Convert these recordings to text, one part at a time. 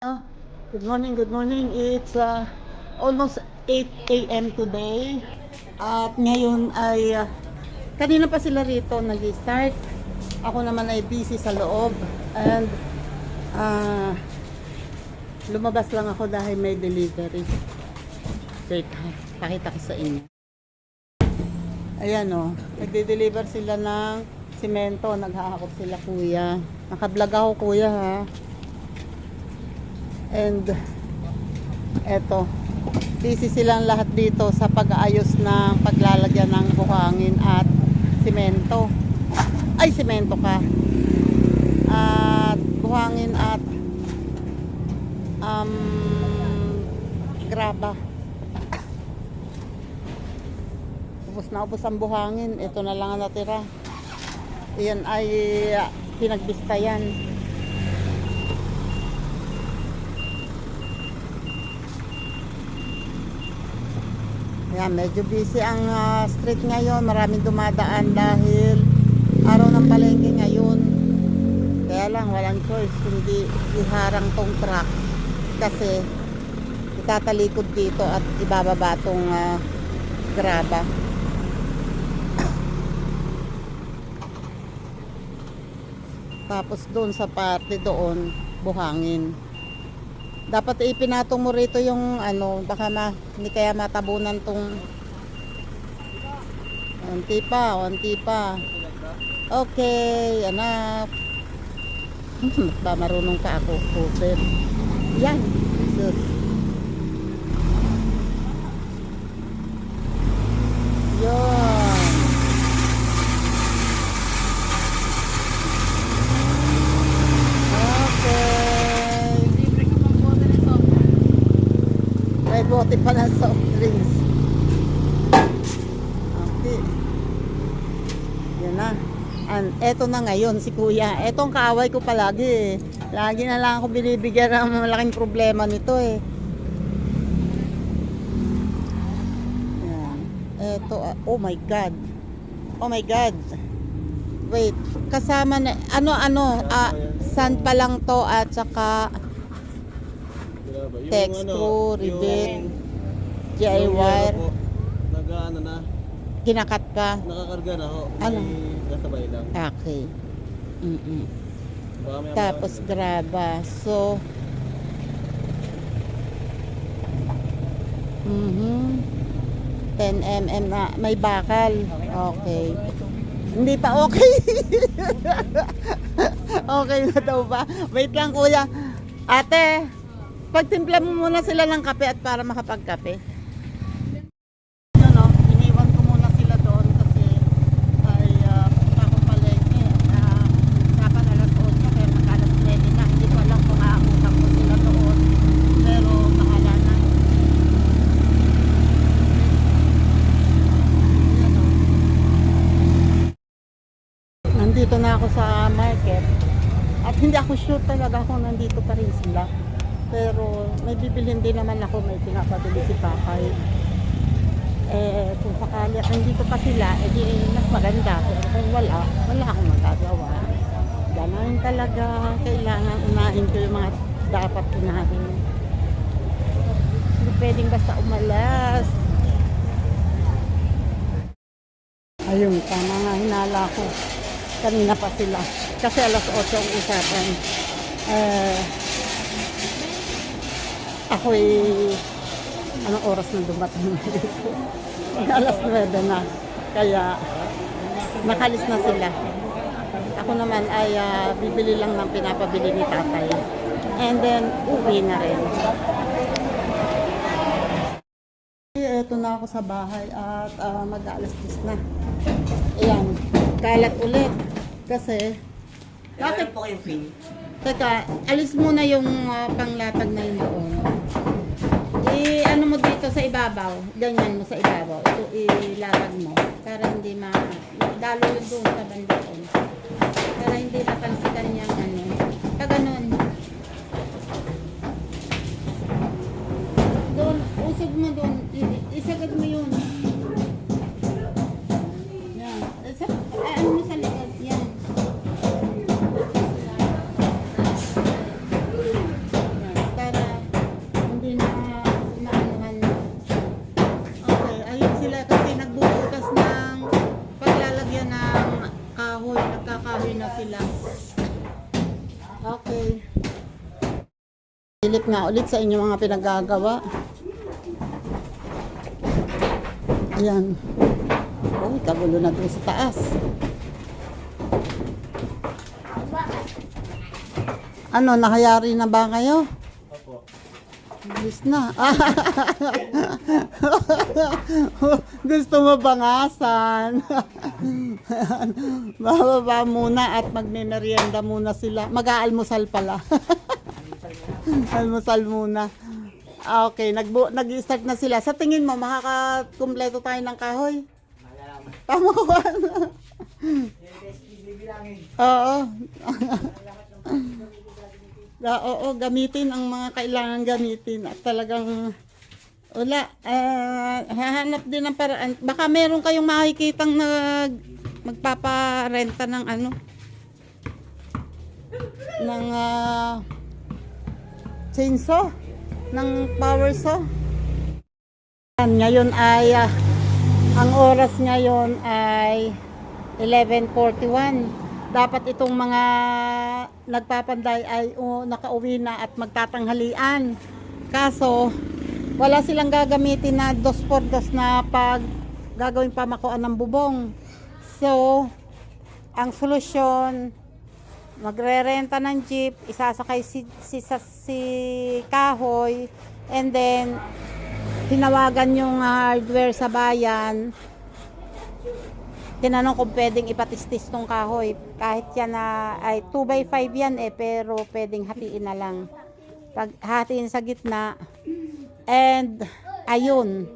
Ah, good morning, good morning. It's almost 8 a.m. today. At ngayon ay kanina pa sila rito nag-start. Ako naman ay busy sa loob. And ah, lumabas lang ako dahil may delivery. Wait, pakita ko sa inyo. Ayan o, nagde-deliver sila ng simento. Naghahakot sila kuya. Nakablog ako kuya ha. And eto, busy silang lahat dito sa pag-aayos ng paglalagyan ng buhangin at simento. Ay, simento ka. At buhangin at graba. Ubus na ubus ang buhangin. Ito na lang ang natira. Iyan ay pinagbistayan. Ayan, medyo busy ang street ngayon. Maraming dumadaan dahil araw ng palengke ngayon. Kaya lang, walang choice. Hindi iharang tong truck. Kasi itatalikod dito at ibababa tong graba. Tapos doon sa parte doon, buhangin. Dapat ipinatong mo rito yung baka hindi kaya matabunan tong onti pa. Okay, enough. Ba marunong pa ako, Uber. Yan. Jesus. Yan. May bote pa ng soft drinks. Okay. Yan na. Eto na ngayon si kuya. Etong kaaway ko palagi eh. Lagi na lang ako binibigyan ng malaking problema nito eh. Yan. Eto, oh my God. Oh my God. Wait, kasama na, sand pa lang to at saka text through, rivet, GI wire. Nag-ano na? Kinakat pa. Nakakarga na ho. Ano? Kasabay lang. Okay. Tapos graba. So, 10 mm na. May bakal. Okay. Hindi pa okay. Okay na daw ba? Wait lang kuya. Ate, pagtimpla mo muna sila ng kape at para makapagkape. Iniwan ko muna sila doon kasi ay akong palengke. Dapat alas 8 pero mag-alas 9 na. Hindi ko alam kung aakutang ko sila doon. Pero bahala na. Nandito na ako sa market. At hindi ako sure talaga kung nandito pa rin sila. Pero may bibilhin din naman ako, may pinapabili si Papay. Kung sakali nandito pa sila, edi mas maganda. Pero kung wala akong magagawa. Ganoon talaga, kailangan unahin ko yung mga dapat unahin. Hindi pwedeng basta umalas. Ayun, tama nga, hinala ko. Kanina pa sila. Kasi alas 8 ang usapan. Ako'y anong oras na dumating dito? Alas 9 na. Kaya nakalis na sila. Ako naman ay bibili lang ng pinapabili ni tatay. And then uwi na rin. Ito na ako sa bahay at mag-alas 10 na. Ayan, kalat ulit. Kasi bakit po kayong pin? teka, alis muna yung panglatag na yun doon. Ano mo dito sa ibabaw, ganyan mo sa ibabaw. Ito ilatag mo para hindi dalo yun doon sa bandoon. Para hindi napansikan niyang ganun. Doon, usog mo doon, isagad mo yun. Yan. Ano mo sa likod, yan. kahoy. Nagkakahoy na sila. Okay. Silip nga ulit sa inyo mga pinagagawa. Ayan. Oh, kagulo na doon sa taas. Ano, nakayari na ba kayo? Opo. Bilis na. Gusto mo bangasan? Bababa muna at magme-merienda muna sila. Mag-aalmusal pala. Almusal muna. Okay, nag-start na sila. Sa tingin mo, makakakumpleto tayo ng kahoy? Tama ba? Oo. Oo, gamitin ang mga kailangan gamitin at talagang wala, hahanap din ng paraan. Baka meron kayong makikitang magpaparenta ng ano ng chainsaw, ng power saw. Ngayon ay ang oras ngayon ay 11:41. Dapat itong mga nagpapanday ay nakauwi na at magtatanghalian. Kaso, wala silang gagamitin na 2x2 na pag gagawin pamakuan ng bubong. So, ang solusyon, magre-renta ng jeep, isasakay si Kahoy, and then, tinawagan yung hardware sa bayan. Tinanong kung pwedeng ipatistis tong kahoy. Kahit yan na ay 2x5 yan pero pwedeng hatiin na lang. Pag hatiin sa gitna. And ayun.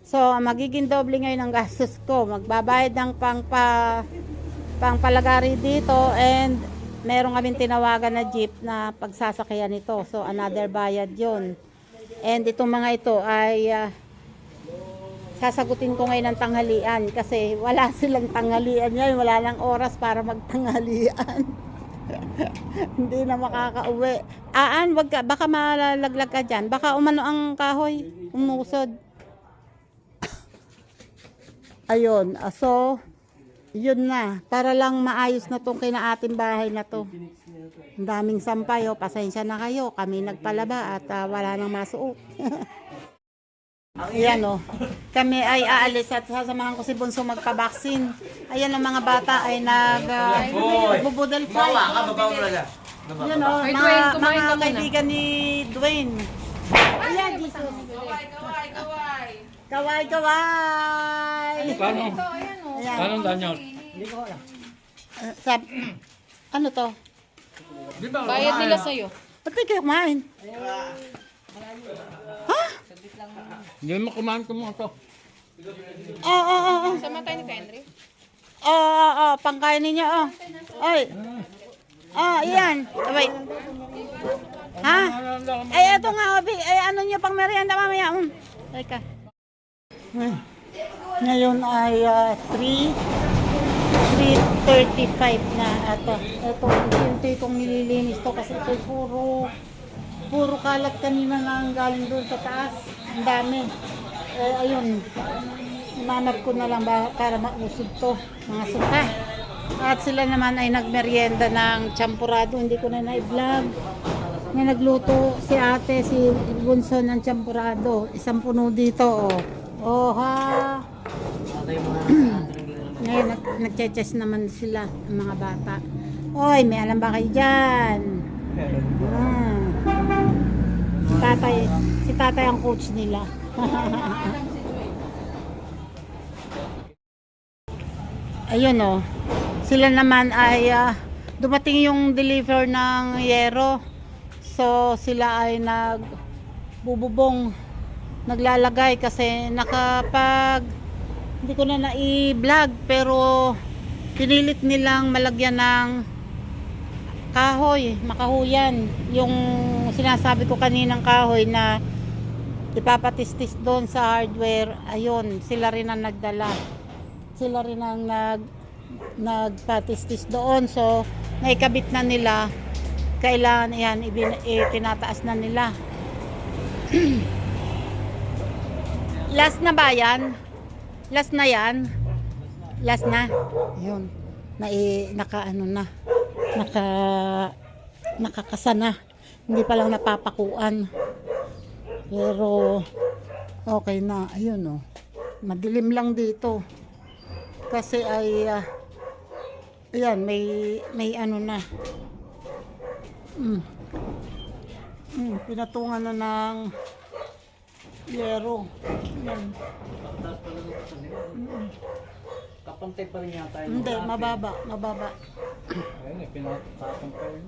So magiging doble ngayon ang gastos ko. Magbabayad ng pangpalagari dito and meron kaming tinawagan na jeep na pagsasakyan nito. So another bayad yon. And itong mga ito ay sasagutin ko ngayon ng tanghalian kasi wala silang tanghalian ngayon, wala lang oras para magtanghalian. Hindi na makakauwi. Wag ka, baka malalaglag ka dyan, baka umano ang kahoy, umusod. Ayun, so yun na, para lang maayos na tong kinaating bahay na to. Ang daming sampay, pasensya na kayo, kami nagpalaba at wala nang masuot. Ayan kami ay aalis at sasamahan ko si Bunso magpabaksin. Ayan ang mga bata ay nagbubudel po. Ayan mga kaibigan ni Dwayne. Ayan, Jesus. Kaway. Paano? Ayan. Paano danyon? Ano to? Bayad nila sa'yo. Ba't di kayo kumain? Ha? Hindi mo kumain ko mga to. Oo. Sama tayo ni Henry. Oo, pangkain ninyo, Ay. Ayan. Wait. Ha? Ay, ito nga, ay, ano nyo pang merienda mamaya. Teka. Ngayon ay 3:35 na ito. Ito, hindi kong nililinis to kasi ito puro kalat kanina na ang galing doon sa taas. Ang dami. Ayun. Imanap ko na lang para mausog to. Mga suka. At sila naman ay nagmerienda ng champurado. Hindi ko na na-vlog. May nagluto si ate, si Bunso ng champurado. Isang puno dito, ha. Ngayon, nagche-chess naman sila, ang mga bata. Oy, may alam ba kayo dyan? Si tatay ang coach nila. Ayun sila naman ay dumating yung deliver ng yero. So sila ay nagbububong, naglalagay kasi hindi ko na i-vlog pero pinilit nilang malagyan ng kahoy, makahuyan. Yung sinasabi ko kaninang kahoy na ipapatistis doon sa hardware, ayun, sila rin ang nagdala. Sila rin ang nagpatistis doon. So, naikabit na nila. Kailangan yan, tinataas na nila. Last na ba yan? Last na yan? Last na? Ayun. nakakasa na. Hindi pa lang napapakuan. Pero okay na. Ayun, oh. Madilim lang dito. Kasi ay ayan, may ano na. Pinatungan na ng yero. Ayan. Kapantay pa rin yata yun. Hindi, mababa. Ayun, pinatapang pa rin.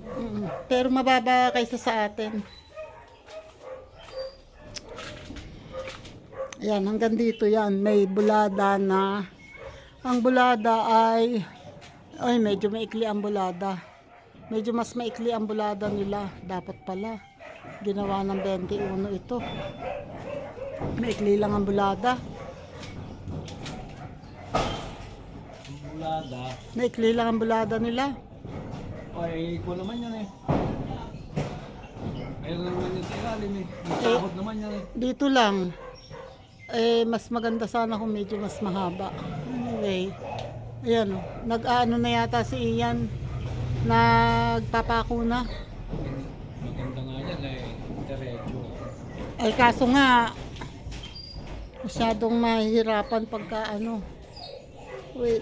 Pero mababa kaysa sa atin. Ayan, hanggang dito yan. May bulada na. Ang bulada ay medyo maikli ang bulada. Medyo mas maikli ang bulada nila. Dapat pala. Ginawa ng 21 ito. Maikli lang ang bulada. Bulada. Maikli lang ang bulada nila. Ay, ko naman yan eh. Ayun naman yun sa ilalim eh. Masahod naman yan eh. Dito lang. Mas maganda sana kung medyo mas mahaba. Anyway. Ayan o. Nag-ano na yata si Ian. Nagpapako na. Maganda nga yan eh. Diretso. Ay kaso nga masyadong mahihirapan pagka ano. Wait.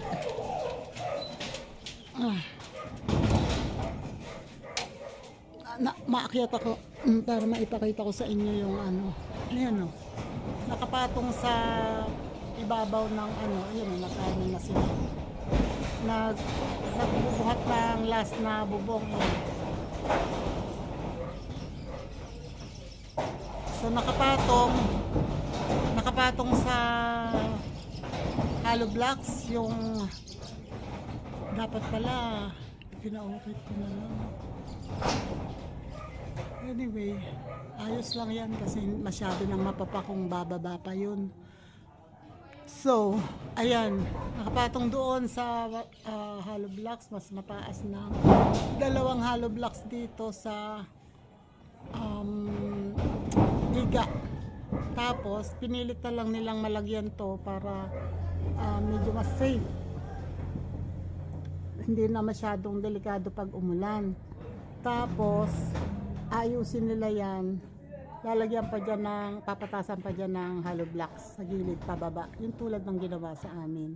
Maakyat ako para maipakita ko sa inyo yung ano. Ayan o. Nakapatong sa ibabaw ng ano. Ayan o. Nakaano na sila. Nagbubuhat ng last na bubong. Ayan. So nakapatong sa hollow blocks yung dapat pala pinaukit ko na lang. Anyway, ayos lang yan kasi masyado nang mapapa kung bababa pa yun. So, ayan, nakapatong doon sa hollow blocks, mas mataas na. Dalawang hollow blocks dito sa diga. Tapos, pinilit na lang nilang malagyan to para medyo mas safe. Hindi na masyadong delikado pag umulan. Tapos, ayusin nila yan. Lalagyan pa dyan papatasan pa dyan ng hollow blocks sa gilid pababa. Yung tulad ng ginawa sa amin.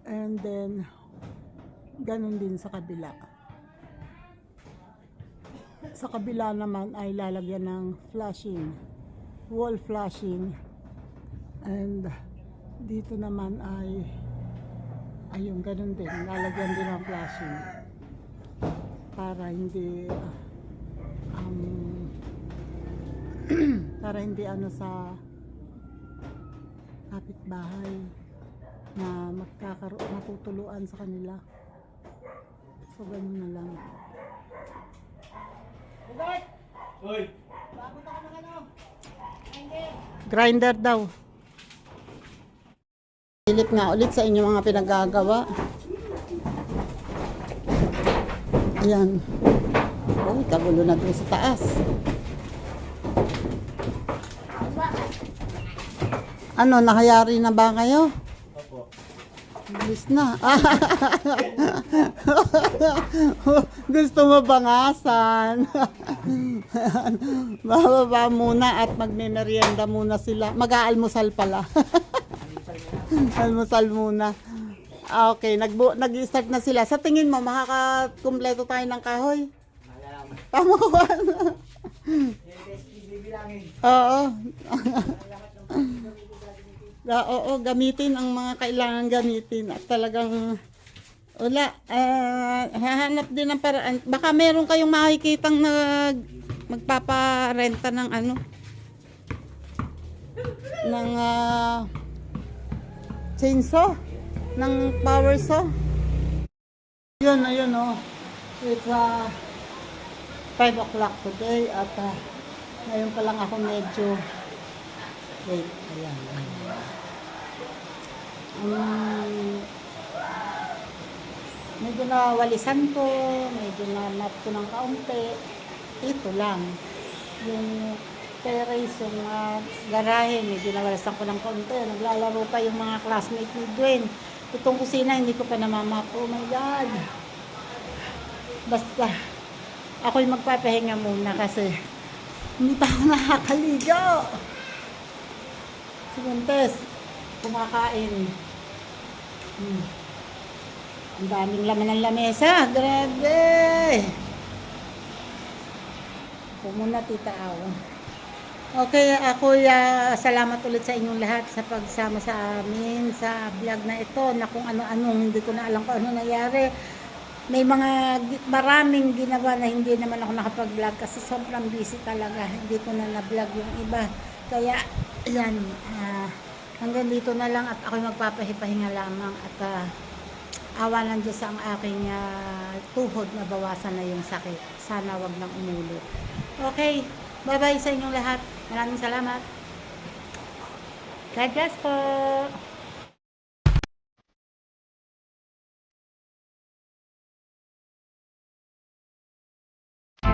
And then, ganun din sa kabila. Sa kabila naman ay lalagyan ng flashing. Wall flashing. And dito naman ay ayun, ganun din. Lalagyan din ng flashing. Para hindi para hindi ano sa kapitbahay na matutuluan sa kanila. So ganun na lang. Hoy! Grinder daw. Silip nga ulit sa inyo mga pinagagawa. Ayan. Oh, kagulo na doon sa taas. Ano, nakayari na ba kayo? Opo. Bilis na. Gusto mo bangasan? Bababa muna at magme-merienda muna sila. Mag-aalmusal pala. Almusal muna. Okay, nag-start na sila. Sa tingin mo, makakakumpleto tayo ng kahoy? Pamukuhan. Oo. Oo, gamitin ang mga kailangan gamitin. At talagang wala, hahanap din ng paraan. Baka meron kayong makikitang magpaparenta ng ano, ng chainsaw, ng power saw. Yun, ayun oh. It's 5 o'clock today at ngayon pa lang ako medyo wait, ayan. Medyo nawalisan ko, medyo na-map ko ng kaunti. Ito lang. Yung terrace, yung garahe, medyo nawalisan ko ng kaunti. Naglalaro pa yung mga classmate ni Dwayne. Itong kusina, hindi ko pa namamap. Oh my God. Basta, ako'y magpapahinga muna kasi hindi pa ako nakakaligo. Si Buntes, kumakain. Ang daming laman ng lamesa. Grabe. Ako muna, Tita Aw. Okay, ako salamat ulit sa inyong lahat sa pagsama sa amin sa vlog na ito na kung ano-anong hindi ko na alam kung ano nangyari. May maraming ginawa na hindi naman ako nakapag-vlog kasi sobrang busy talaga. Hindi ko na na-vlog yung iba. Kaya, yan, hanggang dito na lang at ako'y magpapahipahinga lamang at awa ng Diyos ang aking tuhod na bawasan na yung sakit. Sana wag nang umulit. Okay, bye-bye sa inyong lahat. Maraming salamat. God bless po.